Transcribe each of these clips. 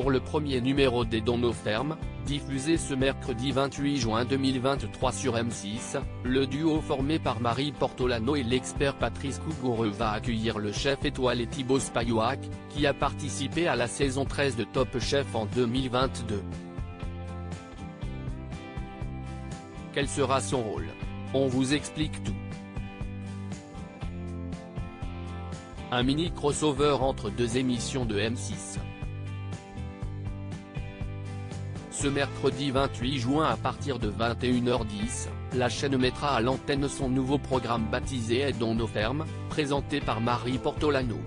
pour le premier numéro des Dans nos fermes, diffusé ce mercredi 28 juin 2023 sur M6, le duo formé par Marie Portolano et l'expert Patrice Cougoureux va accueillir le chef étoilé Thibaut Spayouak, qui a participé à la saison 13 de Top Chef en 2022. Quel sera son rôle? On vous explique tout. Un mini crossover entre deux émissions de M6. Ce mercredi 28 juin à partir de 21h10, la chaîne mettra à l'antenne son nouveau programme baptisé Dans nos fermes, présenté par Marie Portolano.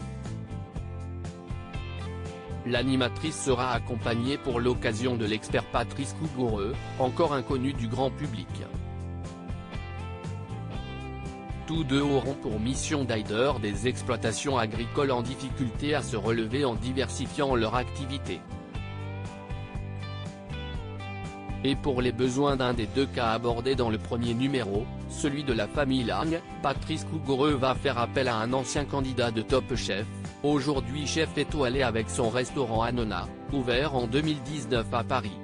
L'animatrice sera accompagnée pour l'occasion de l'expert Patrice Cougoureux, encore inconnu du grand public. Tous deux auront pour mission d'aider des exploitations agricoles en difficulté à se relever en diversifiant leur activité. Et pour les besoins d'un des deux cas abordés dans le premier numéro, celui de la famille Lang, Patrice Cougoureux va faire appel à un ancien candidat de Top Chef, aujourd'hui chef étoilé avec son restaurant Anona, ouvert en 2019 à Paris.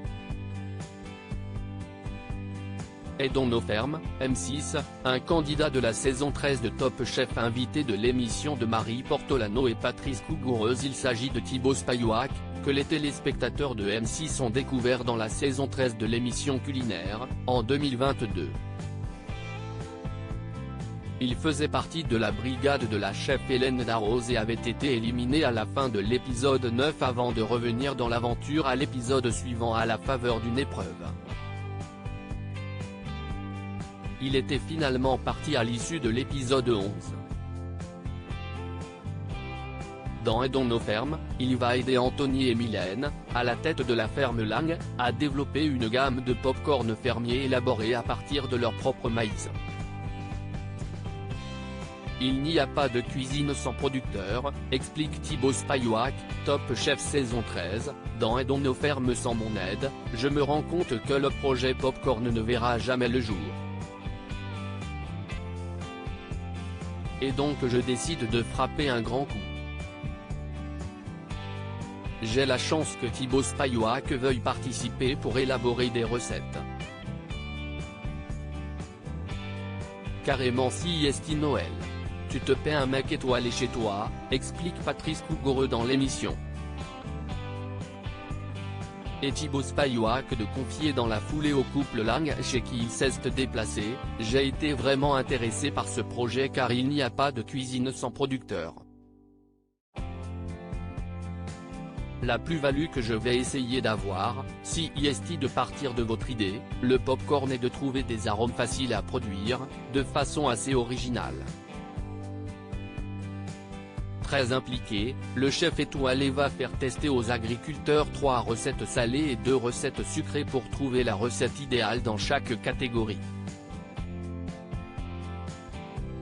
Et Dans nos fermes, M6, un candidat de la saison 13 de Top Chef invité de l'émission de Marie Portolano et Patrice Cougoureux. Il s'agit de Thibaut Spayouak, que les téléspectateurs de M6 ont découvert dans la saison 13 de l'émission culinaire, en 2022. Il faisait partie de la brigade de la chef Hélène Darroze et avait été éliminé à la fin de l'épisode 9 avant de revenir dans l'aventure à l'épisode suivant à la faveur d'une épreuve. Il était finalement parti à l'issue de l'épisode 11. Dans nos fermes, il va aider Anthony et Mylène, à la tête de la ferme Lang, à développer une gamme de pop-corn fermier élaboré à partir de leur propre maïs. Il n'y a pas de cuisine sans producteur, explique Thibaut Spayouak, Top Chef saison 13, dans nos fermes sans mon aide, je me rends compte que le projet Popcorn ne verra jamais le jour. Et donc je décide de frapper un grand coup. J'ai la chance que Thibaut Spayouak veuille participer pour élaborer des recettes. Carrément si est Noël. Tu te paies un mec étoilé chez toi, explique Patrice Cougoureux dans l'émission. Et Thibaut Spayouak de confier dans la foulée au couple Lang chez qui il s'est déplacé, j'ai été vraiment intéressé par ce projet car il n'y a pas de cuisine sans producteur. La plus-value que je vais essayer d'avoir, si est de partir de votre idée, le popcorn est de trouver des arômes faciles à produire, de façon assez originale. Très impliqué, le chef étoilé va faire tester aux agriculteurs 3 recettes salées et 2 recettes sucrées pour trouver la recette idéale dans chaque catégorie.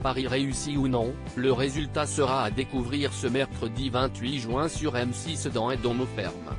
Pari réussi ou non, le résultat sera à découvrir ce mercredi 28 juin sur M6 dans nos fermes.